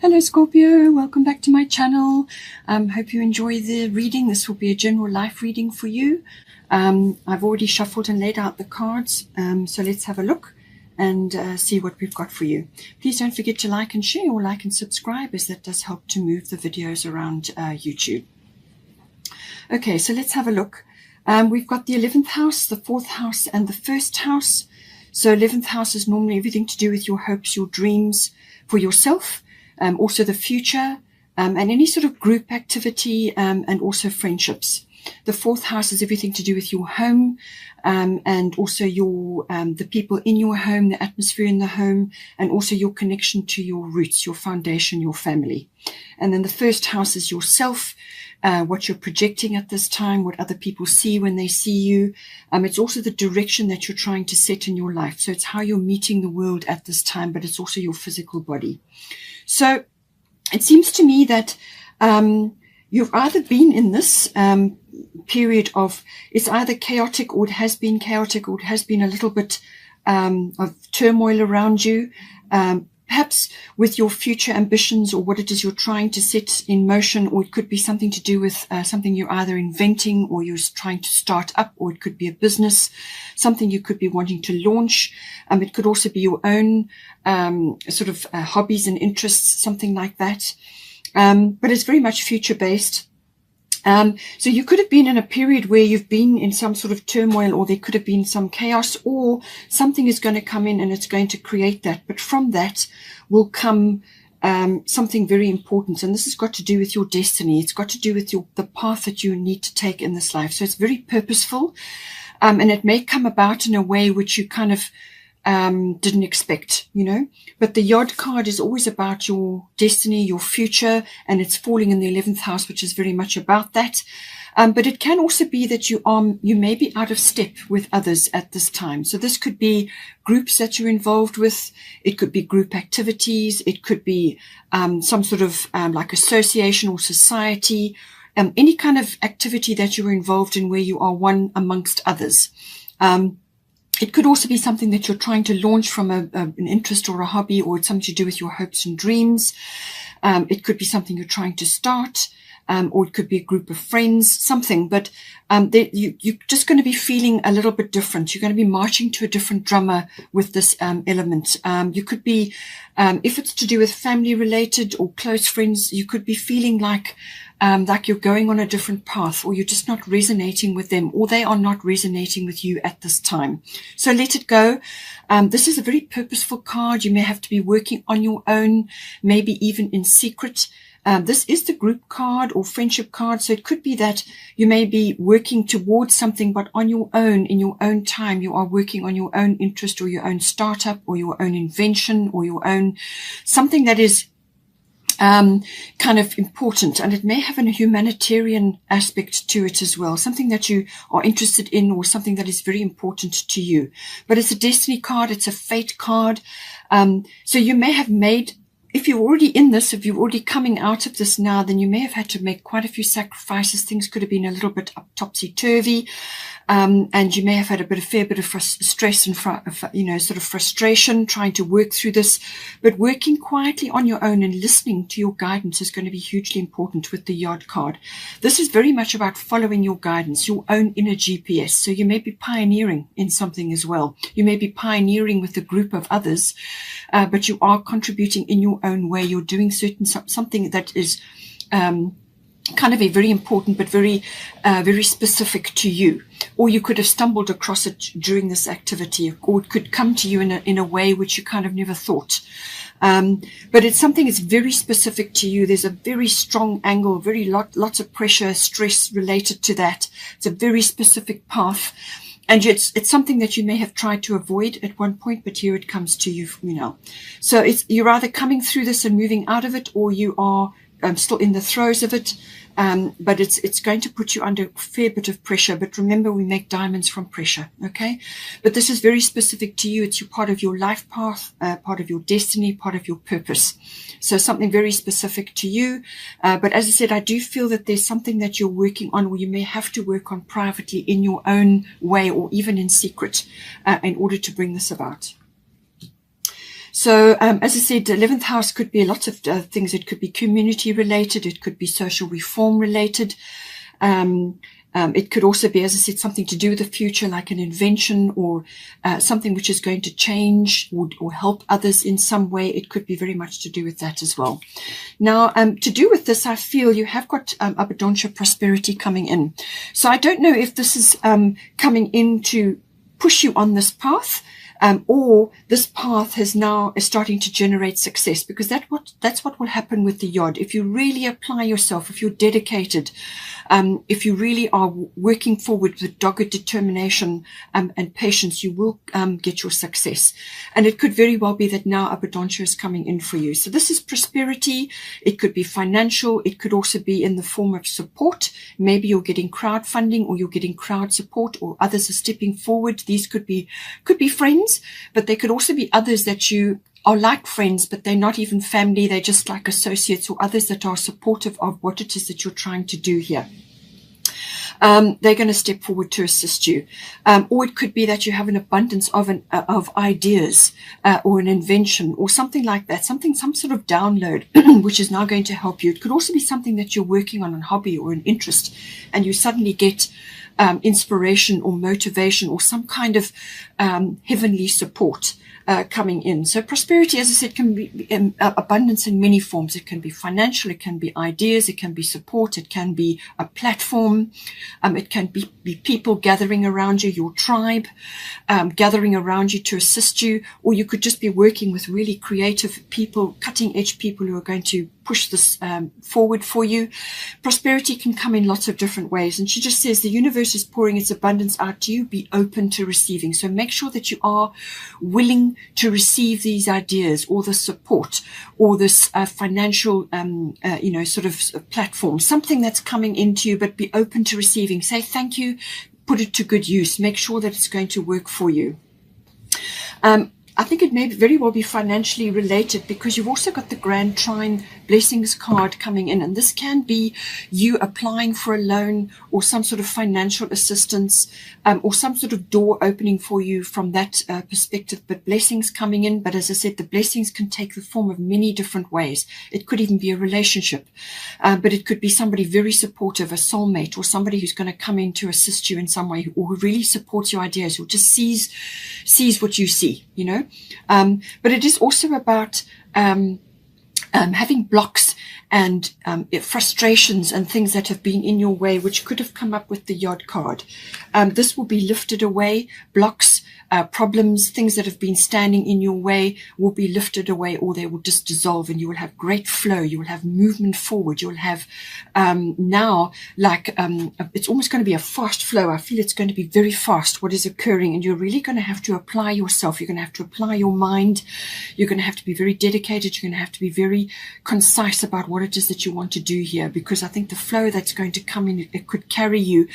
Hello Scorpio, welcome back to my channel. Hope you enjoy the reading. This will be a general life reading for you. I've already shuffled and laid out the cards, so let's have a look and see what we've got for you. Please don't forget to like and share, or like and subscribe, as that does help to move the videos around YouTube. Okay, so let's have a look. We've got the 11th house, the 4th house, and the 1st house. So 11th house is normally everything to do with your hopes, your dreams for yourself. Also the future, and any sort of group activity, and also friendships. The 4th house is everything to do with your home, and also your the people in your home, the atmosphere in the home, and also your connection to your roots, your foundation, your family. And then the 1st house is yourself, what you're projecting at this time, what other people see when they see you. It's also the direction that you're trying to set in your life. So it's how you're meeting the world at this time, but it's also your physical body. So it seems to me that you've either been in this period of, it's either chaotic, or it has been chaotic, or it has been a little bit of turmoil around you, perhaps with your future ambitions or what it is you're trying to set in motion, or it could be something to do with something you're either inventing or you're trying to start up, or it could be a business, something you could be wanting to launch. It could also be your own sort of hobbies and interests, something like that. But it's very much future based. So you could have been in a period where you've been in some sort of turmoil, or there could have been some chaos, or something is going to come in and it's going to create that. But from that will come something very important. And this has got to do with your destiny. It's got to do with the path that you need to take in this life. So it's very purposeful. And it may come about in a way which you kind of didn't expect, you know. But the Yod card is always about your destiny, your future, and it's falling in the 11th house, which is very much about that. But it can also be that you may be out of step with others at this time. So this could be groups that you're involved with. It could be group activities. It could be some sort of like association or society, any kind of activity that you're involved in where you are one amongst others. It could also be something that you're trying to launch from an interest or a hobby, or it's something to do with your hopes and dreams. It could be something you're trying to start, or it could be a group of friends, something. But you're just going to be feeling a little bit different. You're going to be marching to a different drummer with this element. You could be, if it's to do with family related or close friends, you could be feeling like you're going on a different path, or you're just not resonating with them, or they are not resonating with you at this time. So let it go. This is a very purposeful card. You may have to be working on your own, maybe even in secret. This is the group card or friendship card. So it could be that you may be working towards something, but on your own, in your own time, you are working on your own interest, or your own startup, or your own invention, or your own something that is kind of important, and it may have a humanitarian aspect to it as well, something that you are interested in, or something that is very important to you. But it's a destiny card, it's a fate card. So you may have made, if you're already in this, if you're already coming out of this now, then you may have had to make quite a few sacrifices. Things could have been a little bit topsy-turvy. And you may have had a fair bit of stress and, sort of frustration trying to work through this. But working quietly on your own and listening to your guidance is going to be hugely important with the Yod card. This is very much about following your guidance, your own inner GPS. So you may be pioneering in something as well. You may be pioneering with a group of others, but you are contributing in your own way. You're doing something that is kind of a very important, but very specific to you. Or you could have stumbled across it during this activity, or it could come to you in a way which you kind of never thought. But it's something that's very specific to you. There's a very strong angle, lots of pressure, stress related to that. It's a very specific path. And it's something that you may have tried to avoid at one point, but here it comes to you, you know. So you're either coming through this and moving out of it, or you are still in the throes of it. But it's going to put you under a fair bit of pressure. But remember, we make diamonds from pressure, okay? But this is very specific to you. It's part of your life path, part of your destiny, part of your purpose. So something very specific to you. But as I said, I do feel that there's something that you're working on, or you may have to work on privately in your own way, or even in secret, in order to bring this about. So, as I said, 11th house could be lots of things. It could be community related. It could be social reform related. It could also be, as I said, something to do with the future, like an invention or something which is going to change or help others in some way. It could be very much to do with that as well. Now, to do with this, I feel you have got abundancia prosperity coming in. So I don't know if this is coming in to push you on this path, or this path is starting to generate success, because that's what will happen with the yod. If you really apply yourself, if you're dedicated, if you really are working forward with dogged determination and patience, you will get your success. And it could very well be that now abundancia is coming in for you. So this is prosperity. It could be financial. It could also be in the form of support. Maybe you're getting crowdfunding, or you're getting crowd support, or others are stepping forward. These could be friends, but they could also be others that you are like friends, but they're not even family. They're just like associates, or others that are supportive of what it is that you're trying to do here. They're going to step forward to assist you. Or it could be that you have an abundance of ideas, or an invention or something like that, some sort of download, which is now going to help you. It could also be something that you're working on, a hobby or an interest, and you suddenly get inspiration or motivation or some kind of heavenly support coming in. So prosperity, as I said, can be abundance in many forms. It can be financial, it can be ideas, it can be support, it can be a platform, it can be people gathering around you, your tribe, gathering around you to assist you, or you could just be working with really creative people, cutting edge people who are going to push this forward for you. Prosperity can come in lots of different ways. And she just says the universe is pouring its abundance out to you. Be open to receiving. So make sure that you are willing to receive these ideas, or the support, or this financial, sort of platform, something that's coming into you, but be open to receiving. Say thank you, put it to good use. Make sure that it's going to work for you. I think it may very well be financially related, because you've also got the Grand Trine Blessings card coming in. And this can be you applying for a loan, or some sort of financial assistance, or some sort of door opening for you from that perspective. But blessings coming in. But as I said, the blessings can take the form of many different ways. It could even be a relationship, but it could be somebody very supportive, a soulmate, or somebody who's going to come in to assist you in some way, or who really supports your ideas, or just sees what you see, you know. But it is also about having blocks and frustrations and things that have been in your way, which could have come up with the Yod card. This will be lifted away. Blocks, problems, things that have been standing in your way will be lifted away, or they will just dissolve, and you will have great flow. You will have movement forward. You'll have now, like, it's almost going to be a fast flow. I feel it's going to be very fast what is occurring, and you're really going to have to apply yourself. You're going to have to apply your mind. You're going to have to be very dedicated. You're going to have to be very concise about what it is that you want to do here, because I think the flow that's going to come in, it could carry you,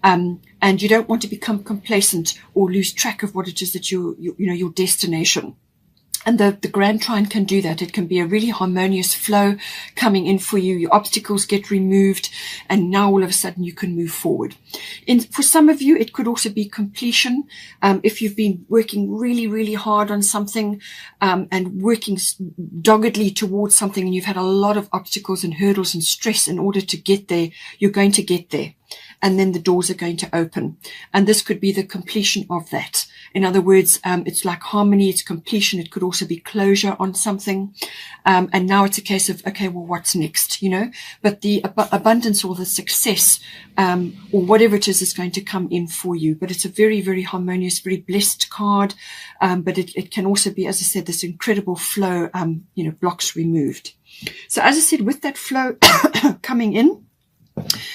and you don't want to become complacent or lose track of what it is that your destination. And the Grand Trine can do that. It can be a really harmonious flow coming in for you. Your obstacles get removed, and now all of a sudden you can move forward. For some of you, it could also be completion. If you've been working really, really hard on something, and working doggedly towards something, and you've had a lot of obstacles and hurdles and stress in order to get there, you're going to get there. And then the doors are going to open. And this could be the completion of that. In other words, it's like harmony, it's completion. It could also be closure on something. And now it's a case of, okay, well, what's next, you know? But the abundance or the success, or whatever it is going to come in for you. But it's a very, very harmonious, very blessed card. But it can also be, as I said, this incredible flow, blocks removed. So as I said, with that flow coming in,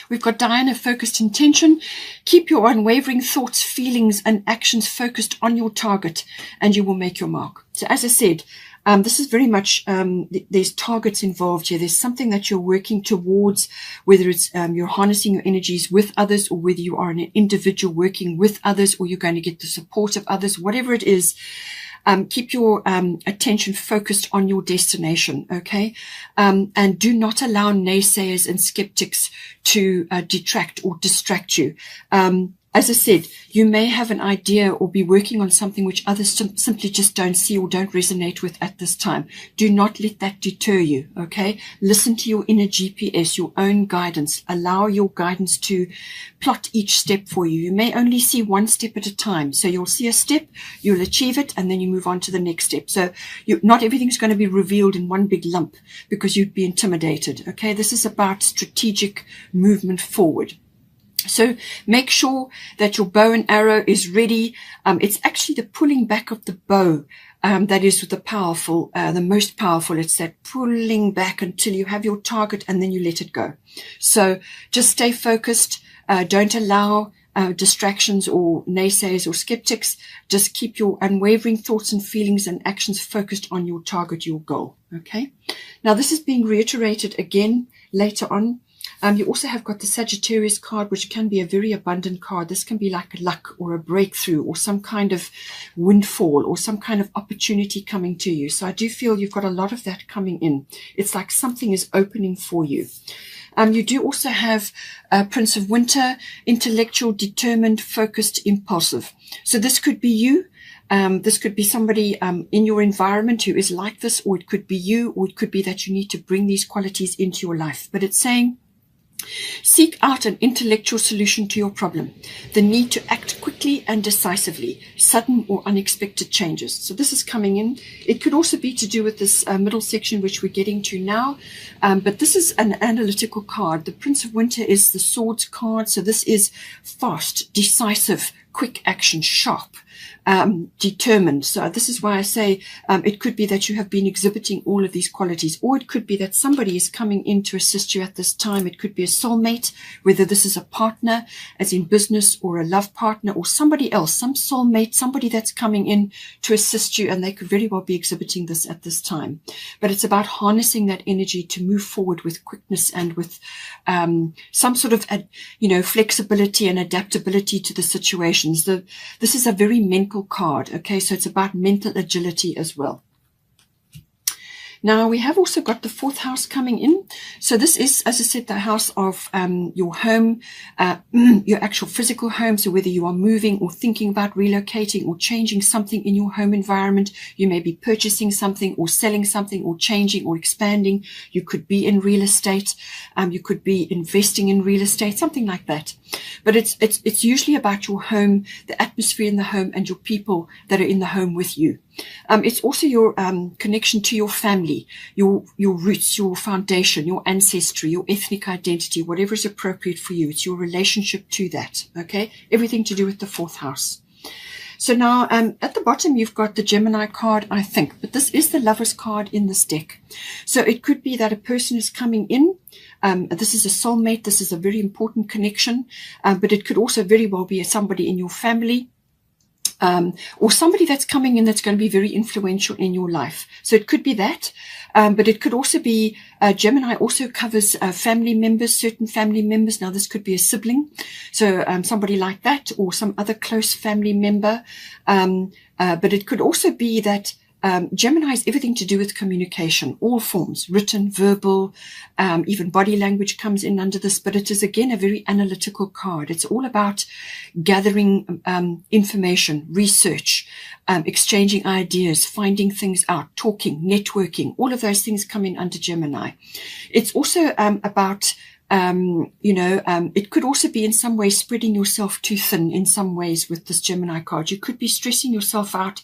we've got Diana, focused intention. Keep your unwavering thoughts, feelings, and actions focused on your target, and you will make your mark. So as I said, this is very much, there's targets involved here. There's something that you're working towards, whether it's you're harnessing your energies with others, or whether you are an individual working with others, or you're going to get the support of others, whatever it is. Keep your attention focused on your destination, okay? And do not allow naysayers and skeptics to detract or distract you. as I said, you may have an idea or be working on something which others simply just don't see or don't resonate with at this time. Do not let that deter you, okay? Listen to your inner GPS, your own guidance. Allow your guidance to plot each step for you. You may only see one step at a time. So you'll see a step, you'll achieve it, and then you move on to the next step. So not everything's going to be revealed in one big lump because you'd be intimidated, okay? This is about strategic movement forward. So make sure that your bow and arrow is ready. It's actually the pulling back of the bow that is the powerful, the most powerful. It's that pulling back until you have your target and then you let it go. So just stay focused. Don't allow distractions or naysayers or skeptics. Just keep your unwavering thoughts and feelings and actions focused on your target, your goal. Okay. Now this is being reiterated again later on. You also have got the Sagittarius card, which can be a very abundant card. This can be like luck or a breakthrough or some kind of windfall or some kind of opportunity coming to you. So I do feel you've got a lot of that coming in. It's like something is opening for you. You do also have Prince of Winter, intellectual, determined, focused, impulsive. So this could be you. This could be somebody in your environment who is like this, or it could be you, or it could be that you need to bring these qualities into your life. But it's saying, seek out an intellectual solution to your problem. The need to act quickly and decisively, sudden or unexpected changes. So this is coming in. It could also be to do with this middle section, which we're getting to now. But this is an analytical card. The Prince of Winter is the Swords card. So this is fast, decisive, quick action, sharp, determined. So this is why I say it could be that you have been exhibiting all of these qualities, or it could be that somebody is coming in to assist you at this time. It could be a soulmate, whether this is a partner, as in business, or a love partner, or somebody else, some soulmate, somebody that's coming in to assist you, and they could very well be exhibiting this at this time. But it's about harnessing that energy to move forward with quickness and with some sort of, flexibility and adaptability to the situations. This is a very mental card, okay? So it's about mental agility as well. Now, we have also got the 4th house coming in. So this is, as I said, the house of your home, your actual physical home. So whether you are moving or thinking about relocating or changing something in your home environment, you may be purchasing something or selling something or changing or expanding. You could be in real estate. You could be investing in real estate, something like that. But it's usually about your home, the atmosphere in the home, and your people that are in the home with you. It's also your connection to your family, your roots, your foundation, your ancestry, your ethnic identity, whatever is appropriate for you. It's your relationship to that, okay? Everything to do with the 4th house. So now at the bottom, you've got the Gemini card, I think, but this is the Lovers card in this deck. So it could be that a person is coming in. This is a soulmate. This is a very important connection, but it could also very well be somebody in your family. Or somebody that's coming in that's going to be very influential in your life. So it could be that, but it could also be, Gemini also covers family members, certain family members. Now this could be a sibling, so somebody like that, or some other close family member. But it could also be that Gemini is everything to do with communication, all forms, written, verbal, even body language comes in under this, but it is again a very analytical card. It's all about gathering information, research, exchanging ideas, finding things out, talking, networking, all of those things come in under Gemini. It's also about it could also be in some way spreading yourself too thin in some ways with this Gemini card. You could be stressing yourself out,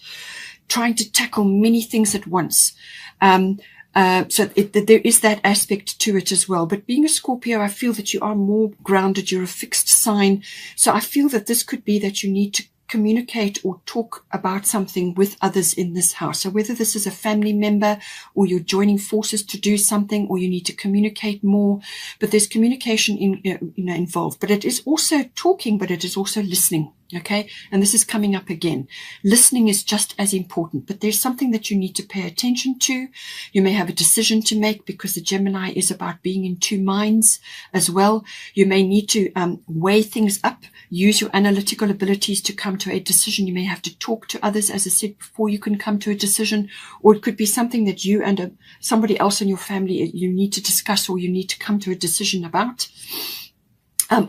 trying to tackle many things at once. So there is that aspect to it as well. But being a Scorpio, I feel that you are more grounded. You're a fixed sign. So I feel that this could be that you need to communicate or talk about something with others in this house. So whether this is a family member or you're joining forces to do something, or you need to communicate more, but there's communication involved. But it is also talking, but it is also listening. Okay. And this is coming up again. Listening is just as important, but there's something that you need to pay attention to. You may have a decision to make, because the Gemini is about being in two minds as well. You may need to weigh things up, use your analytical abilities to come to a decision. You may have to talk to others, as I said before, you can come to a decision, or it could be something that you and somebody else in your family you need to discuss, or you need to come to a decision about.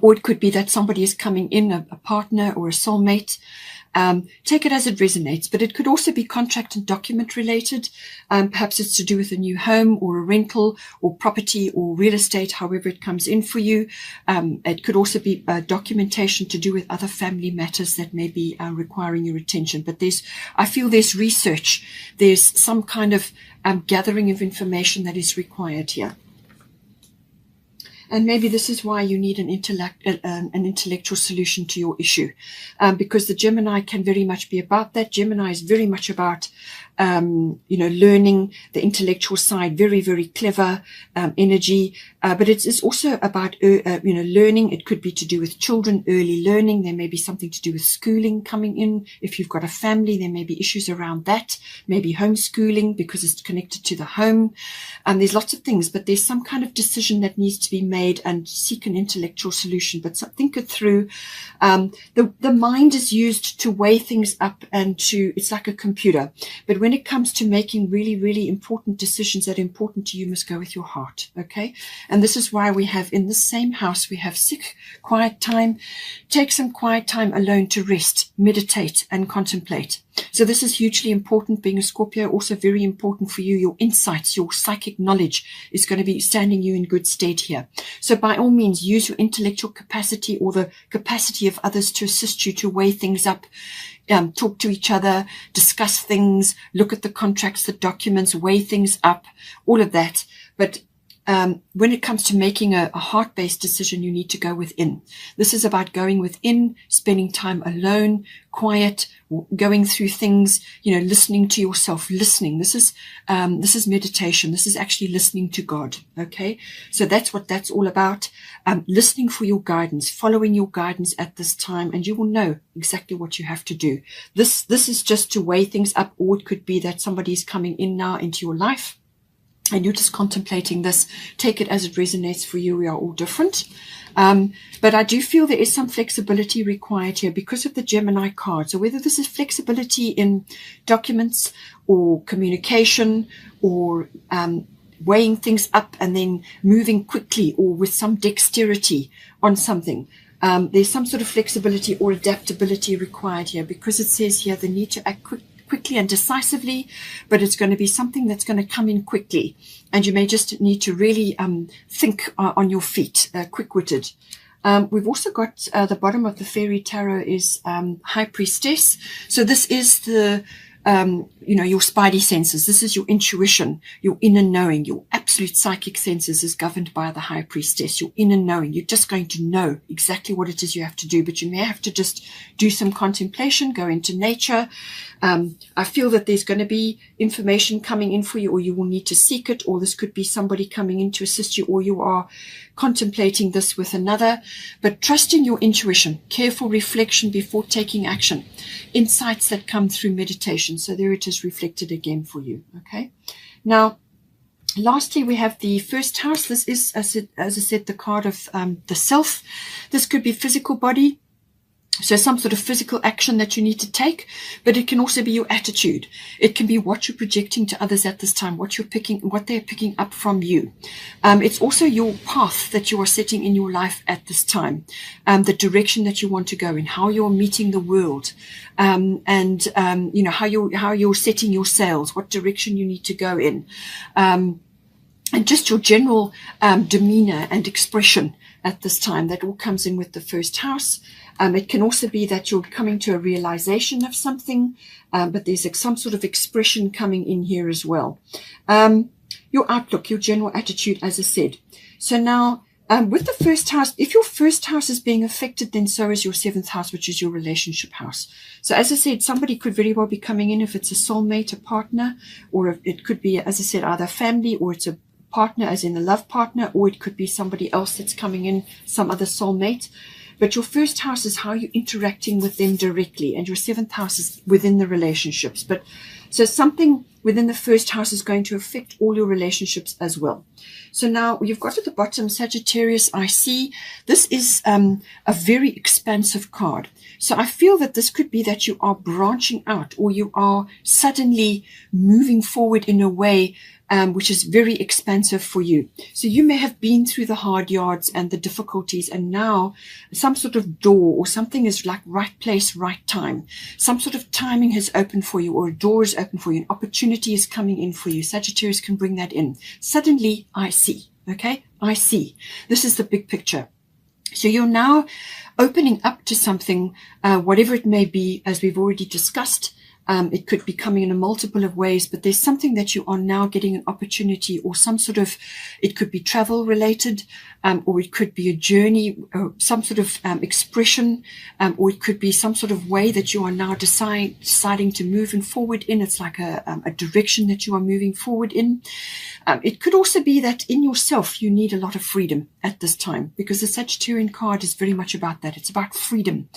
Or it could be that somebody is coming in, a partner or a soulmate. Take it as it resonates, but it could also be contract and document related. Perhaps it's to do with a new home or a rental or property or real estate, however it comes in for you. It could also be documentation to do with other family matters that may be requiring your attention. But I feel there's research. There's some kind of gathering of information that is required here. And maybe this is why you need an intellectual solution to your issue, because the Gemini can very much be about that. Gemini is very much about, learning, the intellectual side, very, very clever energy. But it's also about, learning. It could be to do with children, early learning. There may be something to do with schooling coming in. If you've got a family, there may be issues around that. Maybe homeschooling because it's connected to the home. There's lots of things, but there's some kind of decision that needs to be made and seek an intellectual solution. But think it through. The mind is used to weigh things up and it's like a computer. But when it comes to making really, really important decisions that are important to you, must go with your heart. Okay. And this is why we have in the same house, we have sick, quiet time. Take some quiet time alone to rest, meditate and contemplate. So this is hugely important. Being a Scorpio, also very important for you. Your insights, your psychic knowledge is going to be standing you in good stead here. So by all means, use your intellectual capacity or the capacity of others to assist you to weigh things up, talk to each other, discuss things, look at the contracts, the documents, weigh things up, all of that. But when it comes to making a heart-based decision, you need to go within. This is about going within, spending time alone, quiet, going through things, listening to yourself, listening. This is meditation. This is actually listening to God. Okay. So that's what that's all about. Listening for your guidance, following your guidance at this time, and you will know exactly what you have to do. This is just to weigh things up, or it could be that somebody is coming in now into your life and you're just contemplating this. Take it as it resonates for you. We are all different. But I do feel there is some flexibility required here because of the Gemini card. So whether this is flexibility in documents or communication or weighing things up and then moving quickly or with some dexterity on something, there's some sort of flexibility or adaptability required here, because it says here the need to act quickly and decisively, but it's going to be something that's going to come in quickly, and you may just need to really think on your feet, quick-witted. We've also got the bottom of the fairy tarot is High Priestess. So this is the your spidey senses. This is your intuition, your inner knowing. Your absolute psychic senses is governed by the High Priestess, your inner knowing. You're just going to know exactly what it is you have to do, but you may have to just do some contemplation, go into nature. I feel that there's going to be information coming in for you, or you will need to seek it, or this could be somebody coming in to assist you, or you are contemplating this with another. But trust in your intuition, careful reflection before taking action, insights that come through meditation. So there it is reflected again for you. Okay. Now, lastly, we have the first house. This is, as I said, the card of the self. This could be physical body. So some sort of physical action that you need to take, but it can also be your attitude. It can be what you're projecting to others at this time, what they're picking up from you. It's also your path that you are setting in your life at this time, the direction that you want to go in, how you're meeting the world, and how you're setting your sails, what direction you need to go in, and just your general demeanor and expression at this time. That all comes in with the first house. It can also be that you're coming to a realization of something, but there's some sort of expression coming in here as well. Your outlook, your general attitude, as I said. So now, with the first house, if your first house is being affected, then so is your seventh house, which is your relationship house. So as I said, somebody could very well be coming in if it's a soulmate, a partner, or it could be, as I said, either family, or it's a partner, as in a love partner, or it could be somebody else that's coming in, some other soulmate. But your first house is how you're interacting with them directly, and your seventh house is within the relationships. But so something within the first house is going to affect all your relationships as well. So now you've got at the bottom Sagittarius. I see this is a very expansive card. So I feel that this could be that you are branching out, or you are suddenly moving forward in a way which is very expansive for you. So you may have been through the hard yards and the difficulties, and now some sort of door or something is like right place, right time. Some sort of timing has opened for you, or a door is open for you, an opportunity is coming in for you. Sagittarius can bring that in. Suddenly, I see. Okay, I see. This is the big picture. So you're now opening up to something, whatever it may be, as we've already discussed. It could be coming in a multiple of ways, but there's something that you are now getting an opportunity, or some sort of, it could be travel related, or it could be a journey, or some sort of expression, or it could be some sort of way that you are now deciding to move forward in. It's like a direction that you are moving forward in. It could also be that in yourself you need a lot of freedom at this time, because the Sagittarian card is very much about that. It's about freedom.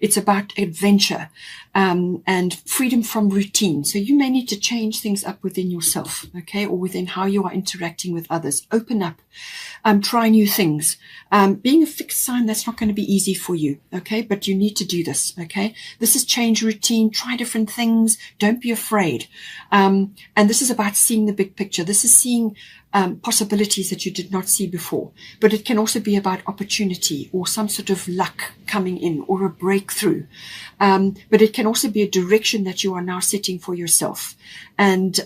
It's about adventure, and freedom from routine. So you may need to change things up within yourself, okay, or within how you are interacting with others. Open up, try new things. Being a fixed sign, that's not going to be easy for you, okay, but you need to do this, okay. This is change routine, try different things, don't be afraid. And this is about seeing the big picture. This is seeing possibilities that you did not see before, but it can also be about opportunity or some sort of luck coming in, or a breakthrough. But it can also be a direction that you are now setting for yourself. And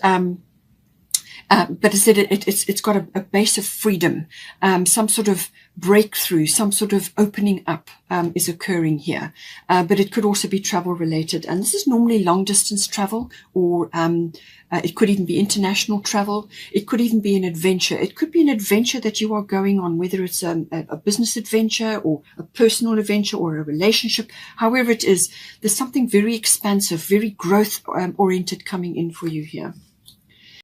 but I said it's got a base of freedom, some sort of breakthrough, some sort of opening up is occurring here. But it could also be travel related, and this is normally long distance travel, or it could even be international travel. It could even be an adventure. It could be an adventure that you are going on, whether it's a business adventure or a personal adventure or a relationship. However it is, there's something very expansive, very growth oriented coming in for you here.